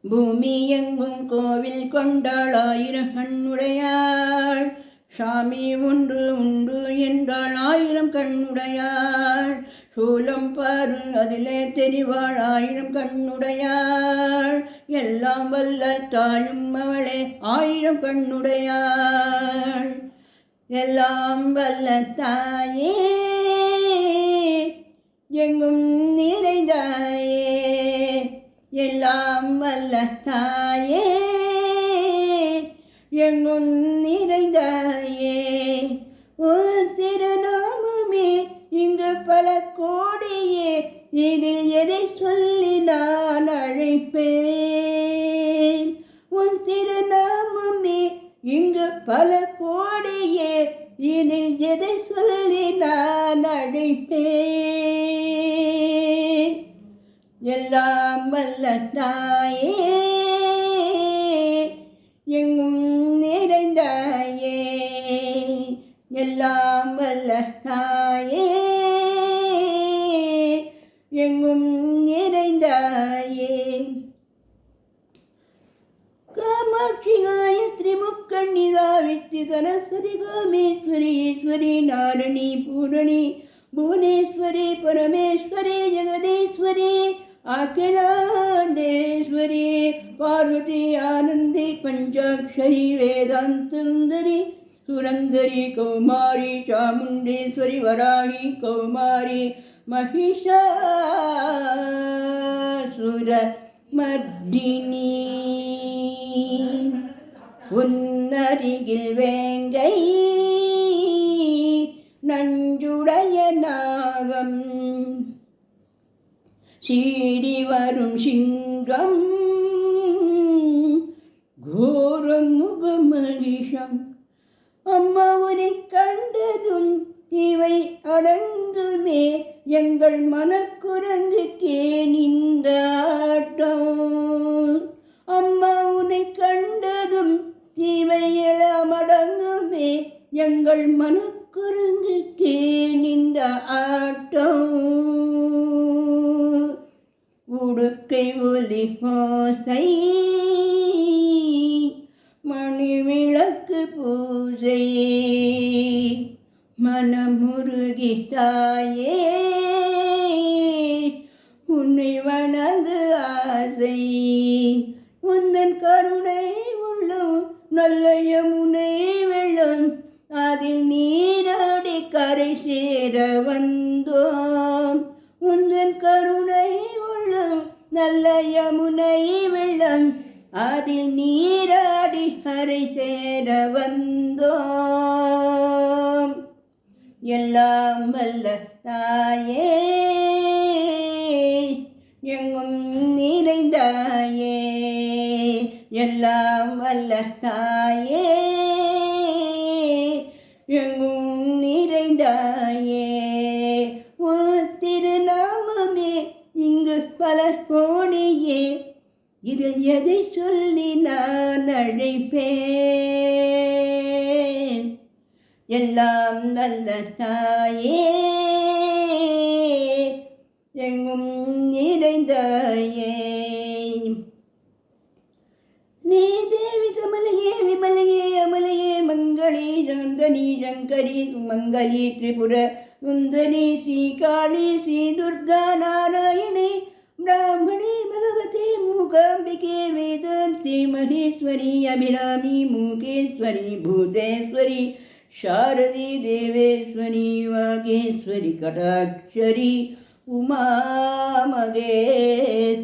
பூமி எங்கும் கோவில் கொண்டாள் ஆயிரம் கண்ணுடையாள். சாமி ஒன்று உண்டு என்றாள் ஆயிரம் கண்ணுடையாள். சூலம் பாரு அதிலே தெரிவாள் ஆயிரம் கண்ணுடையாள். எல்லாம் வல்ல தாயும் அவளே ஆயிரம் கண்ணுடையாள். எல்லாம் வல்ல தாயே எங்கும் நிறைந்தாயே. எல்லாம் வல்ல தாயே எங்கும் நிறைந்தாயே. உன் திருநாமமே இங்கு பல கோடியே. இதில் எதை சொல்லி நான் அழைப்பேன். உன் திருநாமமே இங்கு பல கோடியே. இதில் எதை சொல்லி நான் அழைப்பேன். எல்லாம் வல்ல தாயே எங்கும் நிறைந்தாயே. எல்லாம் வல்ல தாயே எங்கும் நிறைந்தாயே. காமாட்சி காயத்ரி முக்கண்ணி சாவித்ரி சரஸ்வதி காமேஸ்வரி ஈஸ்வரி நாரணி பூரணி புவனேஸ்வரி பரமேஸ்வரி ஜெகதீஸ்வரி அகிலாண்டேஸ்வரி பார்வதி ஆனந்தி பஞ்சாட்சரி வேதாந்தசுந்தரி சுரந்தரி கௌமாரி சாமுண்டேஸ்வரி வராகி கௌமாரி மகிஷாசுர மர்தினி. உன்னருகில் வேங்கை நஞ்சுடைய நாகம் சீடி வரும் சிங்கம் கோரம் முகமரிஷம். அம்மா உனை கண்டதும் இவை அடங்குமே. எங்கள் மனக்குரங்குக்கே இந்த ஆட்டம். அம்மா உனை கண்டதும் இவை எல்லாம் அடங்குமே. எங்கள் மனக்குரங்குக்கே இந்த ஆட்டம். உடுக்கை ஒலி ஓசை மணி விளக்கு பூசை மனமுருகி தாயே உன்னை வணங்கு ஆசை. உந்தன் கருணை உள்ளம் நல்ல யமுனை வெள்ளம். அதில் நீராடி கரை சேர வந்தோம். உந்தன் கருணை உள்ளம் நல்ல யமுனை வெள்ளம். அதில் நீராடி கரை சேர வந்தோம். எல்லாம் வல்ல தாயே எங்கும் நிறைந்தாயே. எல்லாம் வல்ல தாயே எங்கும் நிறைந்தாயே. உன் திருநாமமே இங்கு பல கோடியே. இதில் எதை சொல்லி நான் அழைப்பேன். எல்லாம் நல்ல தாயே எங்கும் நிறைந்தாயே. நீ தேவி கமலையே விமலையே அமலையே மங்களே சாந்தனி சங்கரி சுமங்கலி திரிபுர சுந்தரி ஸ்ரீகாளி ஸ்ரீ துர்கா நாராயணி ब्राह्मणी भगवती मूकाम्बिके वेदान्ती महेश्वरी अभिरामी मूकेश्वरी भूतेश्वरी शारदी देवेश्वरी वागेश्वरी कटाक्षरी उमा मगेश्वरी.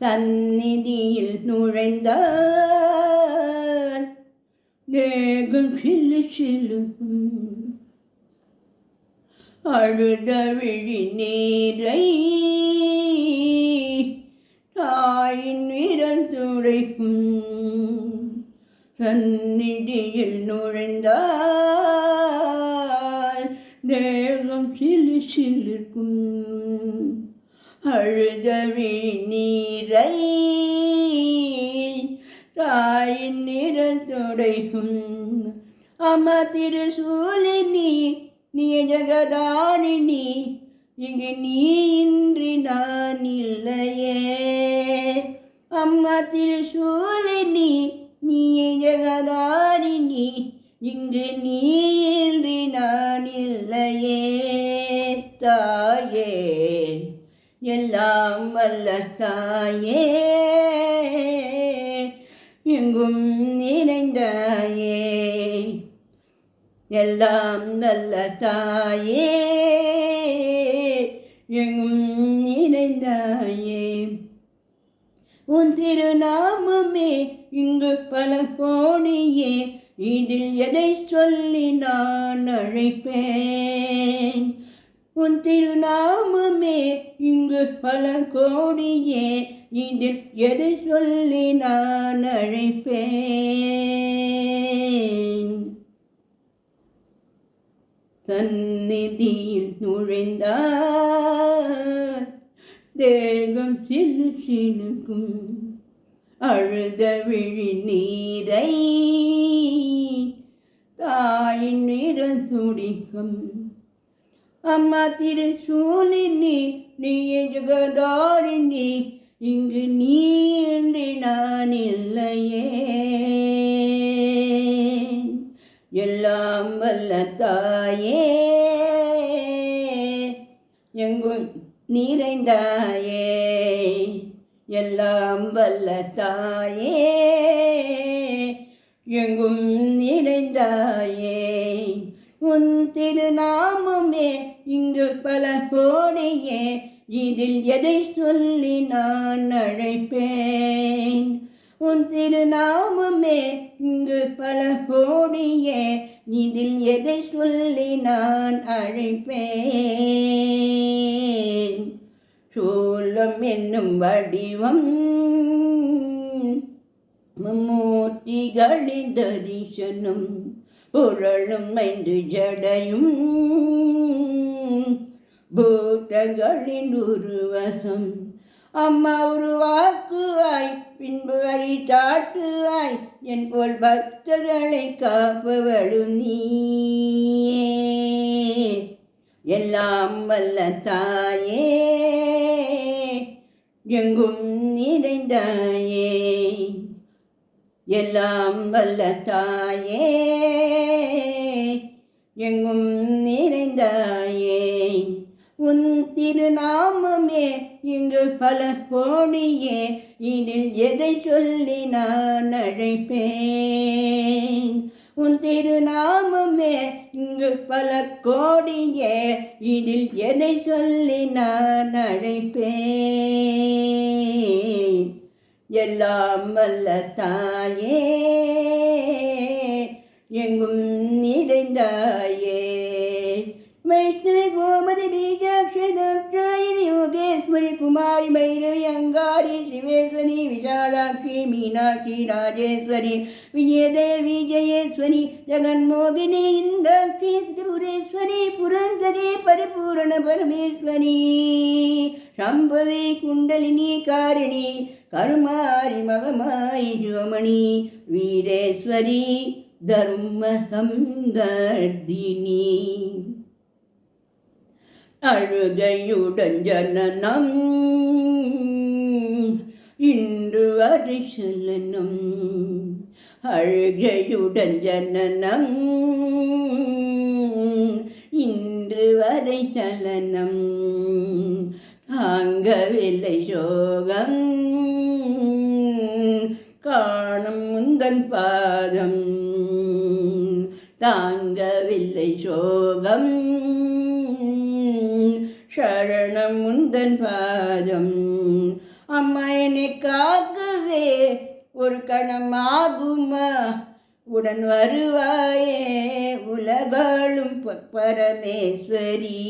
சந்நிதியில் நுழைந்தால் தேகம் சிலு சிலுக்கும். அழுத விழி நீரை தாயின் விரல் துடைக்கும். சந்நிதியில் நுழைந்தால் தேகம் சிலு சிலுக்கும். அழுத விழி நீரை தாயின் விரல் துடைக்கும். அம்மா திருசூலினி நீ ஜகதாரிணி இங்கு நீ இன்றி நான் இல்லையே. அம்மா திருசூலினி நீயே ஜெகதாரிணி, இங்கு நீ இன்றி நான் இல்லையே. தாயே எல்லாம் வல்ல தாயே, எங்கும் நிறைந்தாயே. எல்லாம் நல்ல தாயே, எங்கும் நிறைந்தாயே. உன் திருநாமமே இங்கு பல கோடியே, இதில் எதை சொல்லி நான் அழைப்பேன். உன் திருநாமமே இங்கு பல கோடியே, இதில் எதை சொல்லி நான் அழைப்பேன். சந்நிதியில் நுழைந்தார் தேகம் சிலு சிலுக்கும், அழுத விழி நீரை தாயின் நிறம் துடிக்கும். அம்மா திருசூலினி நீயே ஜெகதாரிணி, இங்கு நீ இன்றி நான் இல்லையே. எல்லாம் வல்ல தாயே, எங்கும் நிறைந்தாயே. எல்லாம் வல்ல தாயே, எங்கும் நிறைந்தாயே. உன் திருநாமமே இங்கு பல கோடியே, இதில் எதை சொல்லி நான் அழைப்பேன். உன் திருநாமமே இங்கு பல கோடியே, இதில் எதை சொல்லி நான் அழைப்பேன். சூலம் என்னும் வடிவம் மும்மூர்த்திகளின் தரிசனம், புரளும் 5 ஜடையும் பூதங்களின் உருவகம். அம்மா உருவாக்குவாய் பின்பு அறிதாட்டுவாய், என் போல் பக்தர்களை காப்பவளும் நீயே. எல்லாம் வல்ல தாயே, எங்கும் நிறைந்தாயே. எல்லாம் வல்ல தாயே, எங்கும் நிறைந்தாயே. உன் திருநாமமே இங்கு பல கோடியே, இதில் எதை சொல்லி நான் அழைப்பேன். உன் திருநாமமே இங்கு பல கோடியே, இதில் எதை சொல்லி நான் அழைப்பேன். எல்லாம் வல்ல தாயே, எங்கும் நிறைந்தாயே. வைஷ்ணவி கோமதி பீஜாட்சி யோகேஸ்வரி குமாரி பைரவி அங்காரி சிவேஸ்வரி விஷாலாட்சி மீனாட்சி ராஜேஸ்வரி விஜயதேவி ஜயேஸ்வரி ஜெகன்மோகினி இந்தாட்சி திரிபுரேஸ்வரி புரந்தரி பரிபூரண பரமேஸ்வரி சம்பவி குண்டலினி காரிணி கருமாரி மகமாயி சிவமணி வீரேஸ்வரி தர்மசம்தர்தினி. அழுகையுடன் ஜனனம் இன்று வரை சலனம், அழுகையுடன் ஜனனம் இன்று வரை சலனம். தாங்கவில்லை சோகம் காணும் முந்தன் பாதம், தாங்கவில்லை சோகம் சரணம் முந்தன் பாதம். அம்மா என்னை காக்கவே ஒரு கணம் ஆகுமா, உடன் வருவாயே உலகாளும் பரமேஸ்வரி.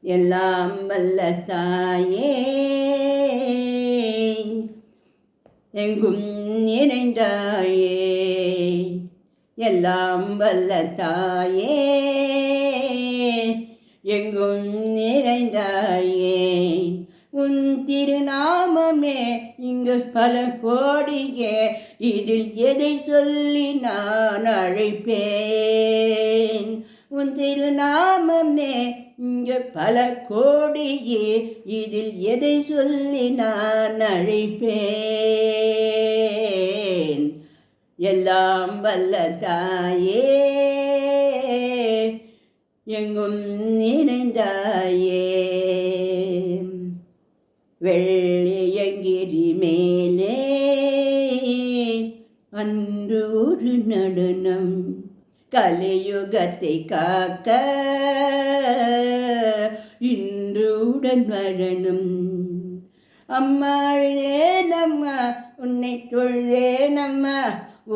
எல்லாம் வல்ல தாயே, எங்கும் நிறைந்தாயே. எல்லாம் வல்ல தாயே, எங்கும் நிறைந்தாயே. உன் திருநாமமே இங்கு பல கோடியே, இதில் எதை சொல்லி நான் அழைப்பேன். உன் திருநாமமே இங்கு பல கோடியே, இதில் எதை சொல்லி நான் அழைப்பேன்? எல்லாம் வல்ல தாயே, எங்கும் நிறைந்தாயே, வெள்ளியங்கிரி மேலே அன்று ஒரு நடனம், கலியுகத்தை காக்க இன்று உடன் வரணும். அம்மா அழுதேனம்மா, உன்னை தொழுதேனம்மா,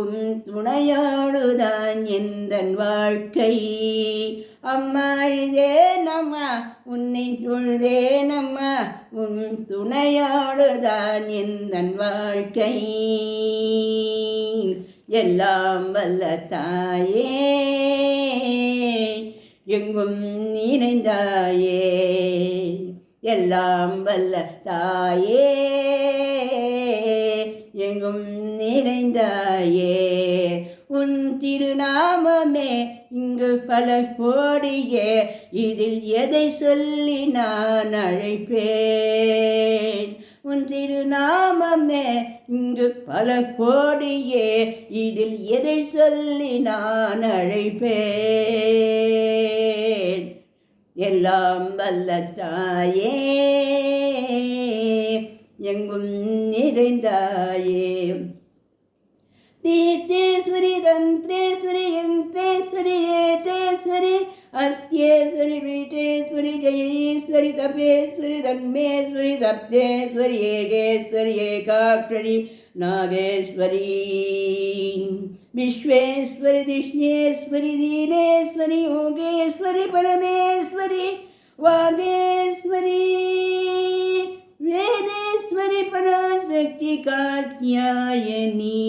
உன் துணையோடுதான் எந்தன் வாழ்க்கை. அம்மா அழுதேனம்மா, உன்னை தொழுதேனம்மா, உன் துணையோடுதான் எந்தன் வாழ்க்கை. எல்லாம் வல்ல தாயே, எங்கும் நிறைந்தாயே, எல்லாம் வல்ல தாயே, எங்கும் நிறைந்தாயே. உன் திருநாமமே இங்கு பல கோடியே, இதில் எதை சொல்லி நான் அழைப்பேன்? உன் திருநாமமே இங்கு பல கோடியே, இதில் எதை சொல்லி நான் அழைப்பேன்? எல்லாம் வல்ல தாயே, எங்கும் நிறைந்தாயே. தீர்த்தேஸ்வரி, தந்திரேஸ்வரி, யந்திரேஸ்வரி, ஏதேஸ்வரி, அர்த்தேஸ்வரி, பீட்டேஸ்வரி, ஜெயேஸ்வரி, தபேஸ்வரி, தன்மேஸ்வரி, சப்தேஸ்வரி, ஏகேஸ்வரி, ஏகாட்சரி, நாகேஸ்வரி, விஸ்வேஸ்வரி, திஷ்ணேஸ்வரி, தீனேஸ்வரி, யோகேஸ்வரி, பரமேஸ்வரி, வாகேஸ்வரி, வேதேஸ்வரி, பராசக்தி, காத்யாயனி,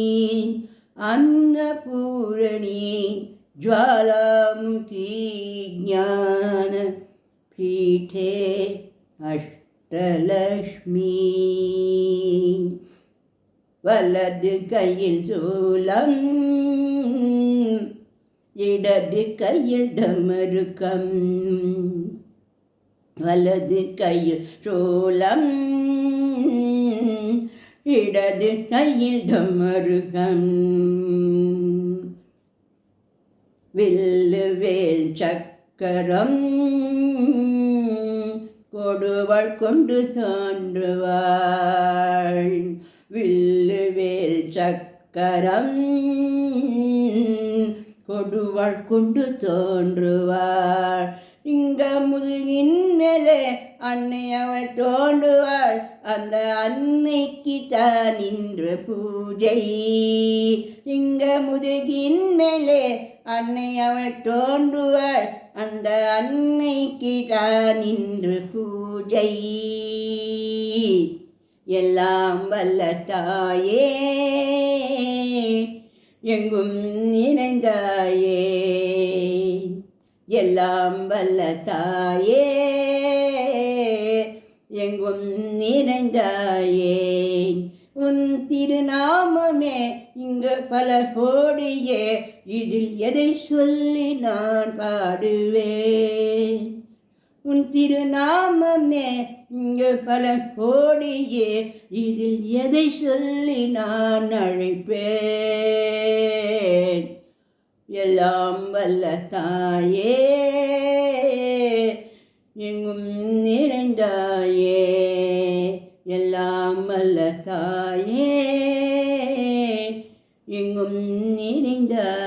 अन्नपूर्णी, ज्वालामुखी, ज्ञान पीठे अष्टलक्ष्मी. वलது கையில் சூலம், இடது கையில் டமருகம். வலது கையில் சூலம், இடது கையில் டமருகம். வில்லு வேல் சக்கரம் கொடுவாள் கொண்டு தோன்றுவாள். வில்லு வேல் சக்கரம் கொடுவாள் கொண்டு தோன்றுவாள். இங்க முதுகின் மேலே அன்னை அவள் தோன்றுவாள். அந்த அன்னைக்கு தான் இன்று பூஜை. இங்க முதுகின் மேலே அன்னை அவள் தோன்றுவாள். அந்த அன்னைக்கு தான் இன்று பூஜை. எல்லாம் வல்ல தாயே, எங்கும் நிறைந்தாயே, எல்லாம் வல்ல தாயே, எங்கும் நிறைந்தாயே. உன் திருநாமமே இங்கு பல கோடியே, இதில் எதை சொல்லி நான் பாடுவேன்? உன் திருநாமமே இங்கு பல கோடியே, இதில் எதை சொல்லி நான் அழைப்பேன்? எல்லாம் வல்ல தாயே, எங்கும் நிறைந்தாயே, எல்லாம் வல்ல தாயே, எங்கும் நிறைந்தாயே.